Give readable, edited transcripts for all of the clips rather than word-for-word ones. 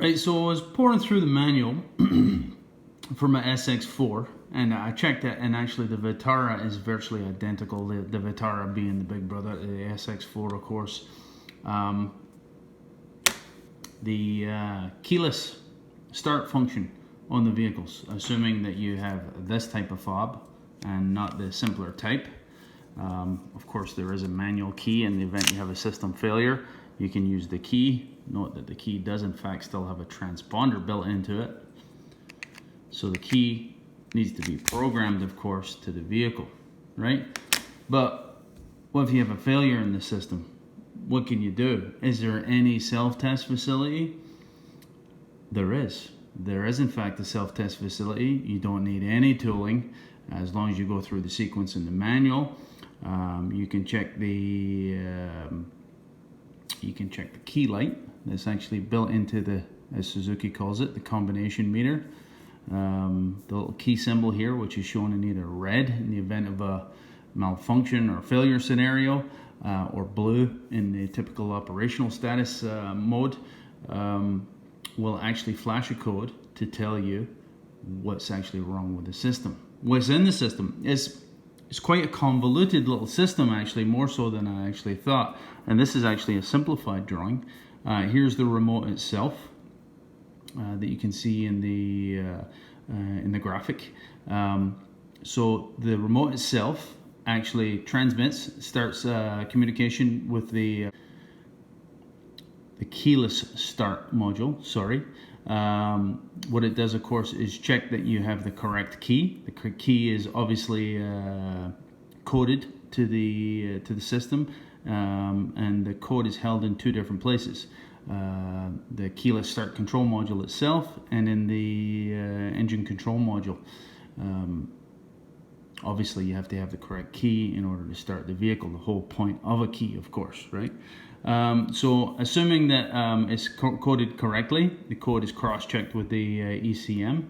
Right, so I was pouring through the manual for my SX4, and I checked it, and actually the Vitara is virtually identical, the Vitara being the big brother, the SX4 of course. The keyless start function on the vehicles, assuming that you have this type of fob and not the simpler type. Of course there is a manual key in the event you have a system failure. You can use the key. Note that the key does in fact still have a transponder built into it. So the key needs to be programmed, of course, to the vehicle, right? But what if you have a failure in the system? What can you do? Is there any self-test facility? There is. There is in fact a self-test facility. You don't need any tooling as long as you go through the sequence in the manual. You can check the key light that's actually built into the, as Suzuki calls it, the combination meter. The little key symbol here, which is shown in either red in the event of a malfunction or failure scenario, or blue in the typical operational status mode, will actually flash a code to tell you what's actually wrong with the system. What's in the system is quite a convoluted little system, actually, more so than I actually thought. And this is actually a simplified drawing. Here's the remote itself that you can see in the graphic. So the remote itself actually transmits, starts communication with the keyless start module. Sorry. What it does, of course, is check that you have the correct key. The key is obviously coded to the system, and the code is held in two different places: the keyless start control module itself, and in the engine control module. Obviously, you have to have the correct key in order to start the vehicle. The whole point of a key, of course, right? So assuming that it's coded correctly, the code is cross-checked with the ECM.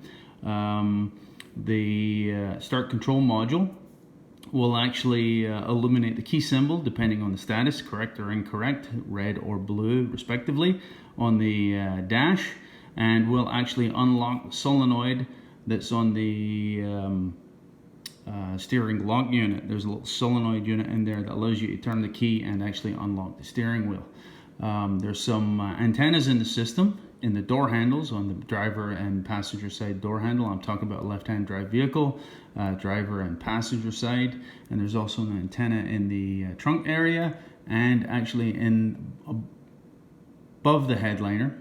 The start control module will actually illuminate the key symbol depending on the status, correct or incorrect, red or blue respectively, on the dash, and will actually unlock the solenoid that's on the steering lock unit. There's a little solenoid unit in there that allows you to turn the key and actually unlock the steering wheel. There's some antennas in the system, in the door handles, on the driver and passenger side door handle. I'm talking about a left-hand drive vehicle, driver and passenger side. And there's also an antenna in the trunk area, and actually above the headliner,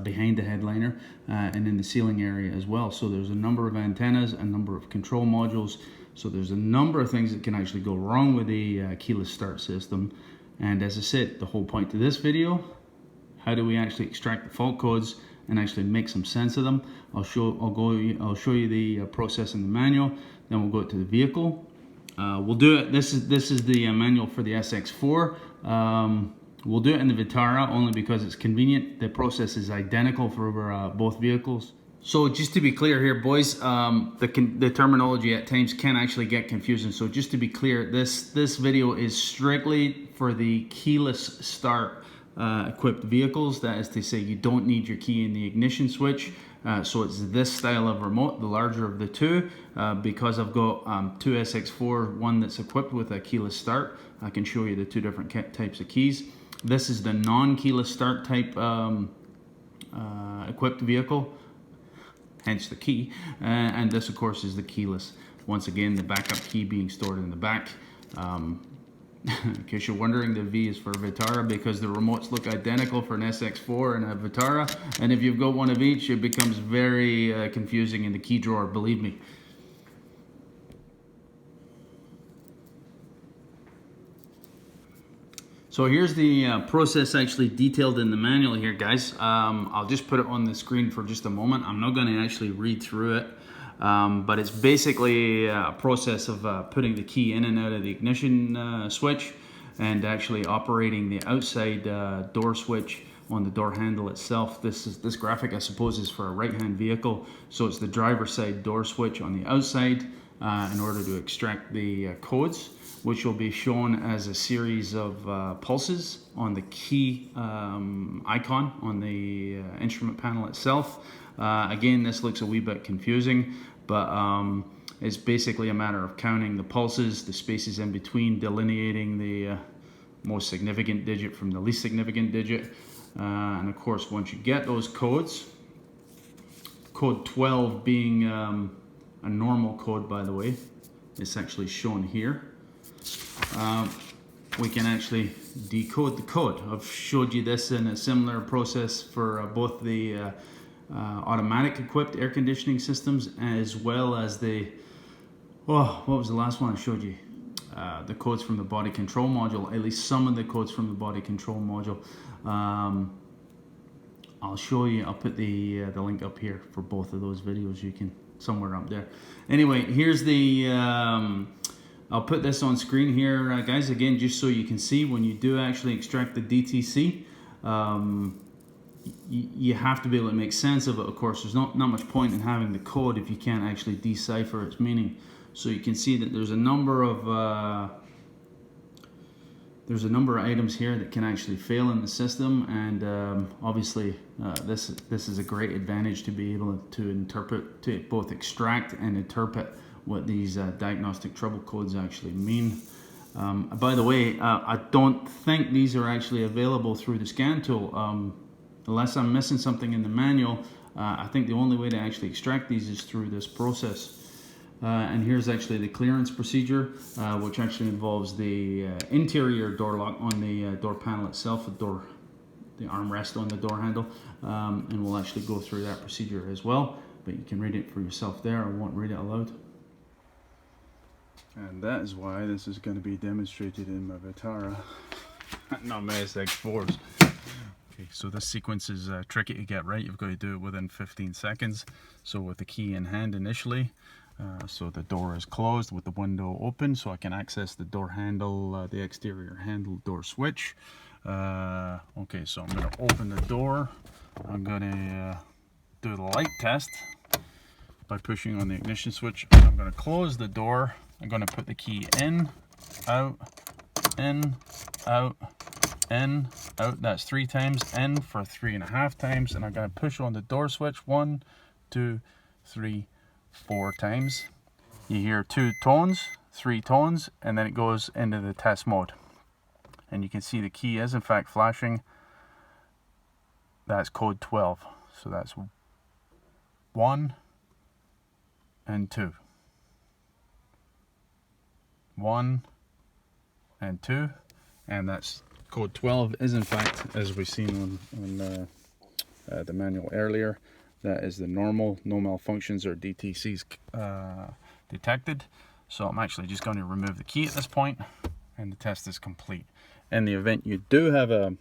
behind the headliner, and in the ceiling area as well. So there's a number of antennas, a number of control modules. So there's a number of things that can actually go wrong with the keyless start system. And as I said, the whole point to this video: how do we actually extract the fault codes and actually make some sense of them? I'll show you the process in the manual. Then we'll go to the vehicle. We'll do it. This is the manual for the SX4. We'll do it in the Vitara only because it's convenient. The process is identical for both vehicles. So just to be clear here, boys, the terminology at times can actually get confusing. So just to be clear, this video is strictly for the keyless start equipped vehicles. That is to say, you don't need your key in the ignition switch. So it's this style of remote, the larger of the two. Because I've got two SX4, one that's equipped with a keyless start, I can show you the two different types of keys. This is the non-keyless start type equipped vehicle, hence the key. And this, of course, is the keyless. Once again, the backup key being stored in the back. In case you're wondering, the V is for Vitara because the remotes look identical for an SX4 and a Vitara. And if you've got one of each, it becomes very confusing in the key drawer, believe me. So here's the process actually detailed in the manual here, guys. I'll just put it on the screen for just a moment. I'm not going to actually read through it, but it's basically a process of putting the key in and out of the ignition switch, and actually operating the outside door switch on the door handle itself. This graphic, I suppose, is for a right-hand vehicle, so it's the driver's side door switch on the outside. in order to extract the codes, which will be shown as a series of pulses on the key icon on the instrument panel itself. Again, this looks a wee bit confusing, but it's basically a matter of counting the pulses, the spaces in between, delineating the most significant digit from the least significant digit. And of course, once you get those codes, code 12 being a normal code, by the way, it's actually shown here. We can actually decode the code. I've showed you this in a similar process for both the automatic equipped air conditioning systems, as well as the, what was the last one I showed you? The codes from the body control module, at least some of the codes from the body control module. I'll show you, I'll put the link up here for both of those videos. You can, somewhere up there. Anyway, here's the, I'll put this on screen here, guys, again, just so you can see when you do actually extract the DTC. You have to be able to make sense of it. Of course, there's not much point in having the code if you can't actually decipher its meaning. So you can see that there's a number of items here that can actually fail in the system, and obviously this is a great advantage to be able to interpret, to both extract and interpret what these diagnostic trouble codes actually mean. By the way, I don't think these are actually available through the scan tool. Unless I'm missing something in the manual, I think the only way to actually extract these is through this process. And here's actually the clearance procedure, which actually involves the interior door lock on the door panel itself, the armrest on the door handle, and we'll actually go through that procedure as well, but you can read it for yourself there. I won't read it aloud. And that is why this is going to be demonstrated in my Vitara, not my SX4s. Okay, so this sequence is tricky to get right. You've got to do it within 15 seconds. So with the key in hand initially, so the door is closed with the window open, so I can access the door handle, the exterior handle door switch. Okay, so I'm going to open the door. I'm going to do the light test by pushing on the ignition switch. I'm going to close the door. I'm going to put the key in, out, in, out, in, out. That's 3 times, in for 3.5 times, and I'm going to push on the door switch 1, 2, 3, 4 times. You hear 2 tones, 3 tones, and then it goes into the test mode. And you can see the key is in fact flashing. That's code 12. So that's 1 and 2. 1 and 2, and that's code 12 is in fact, as we've seen on the manual earlier, that is the normal, no malfunctions or DTCs detected. So I'm actually just going to remove the key at this point, and the test is complete. In the event you do have a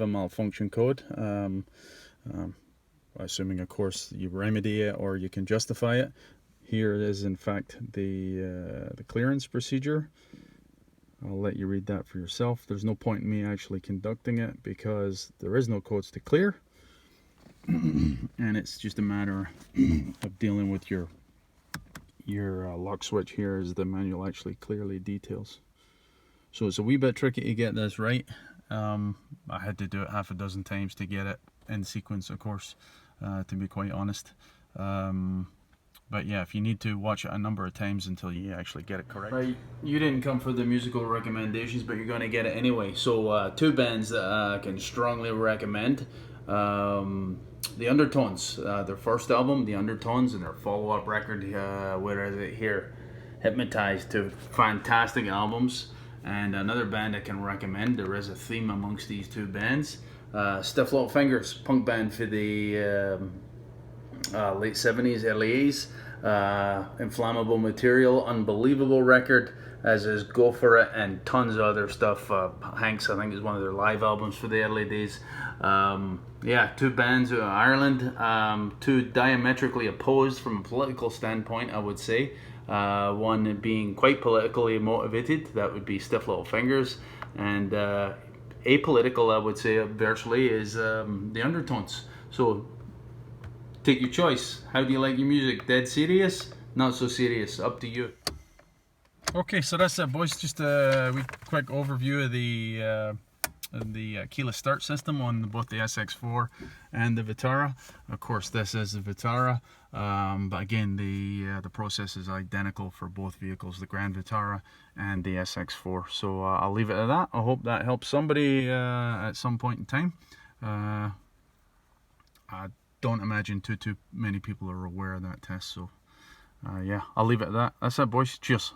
malfunction code, assuming of course you remedy it or you can justify it, here is in fact the clearance procedure. I'll let you read that for yourself. There's no point in me actually conducting it because there is no codes to clear. And it's just a matter of dealing with your lock switch here, as the manual actually clearly details. So it's a wee bit tricky to get this right. I had to do it half a dozen times to get it in sequence, of course, to be quite honest. But yeah, if you need to, watch it a number of times until you actually get it correct. Right, you didn't come for the musical recommendations, but you're going to get it anyway. So 2 bands that I can strongly recommend. The Undertones, their first album, The Undertones, and their follow-up record, where is it here? Hypnotized, 2 fantastic albums. And another band I can recommend, there is a theme amongst these 2 bands. Stiff Little Fingers, punk band for the late 70s, early 80s. Inflammable Material, unbelievable record, as is Go For It, and tons of other stuff. Hanks, I think, is one of their live albums for the early days. Yeah, 2 bands out of Ireland, 2 diametrically opposed from a political standpoint, I would say. One being quite politically motivated, that would be Stiff Little Fingers, and apolitical, I would say, virtually, is the Undertones. So take your choice. How do you like your music? Dead serious? not so serious. Up to you. Okay, so that's it, boys. Just a quick overview of the keyless start system on both the SX4 and the Vitara. Of course, this is the Vitara, but again, the process is identical for both vehicles, the Grand Vitara and the SX4. So I'll leave it at that. I hope that helps somebody at some point in time. I don't imagine too many people are aware of that test. So yeah, I'll leave it at that. That's it, boys. Cheers.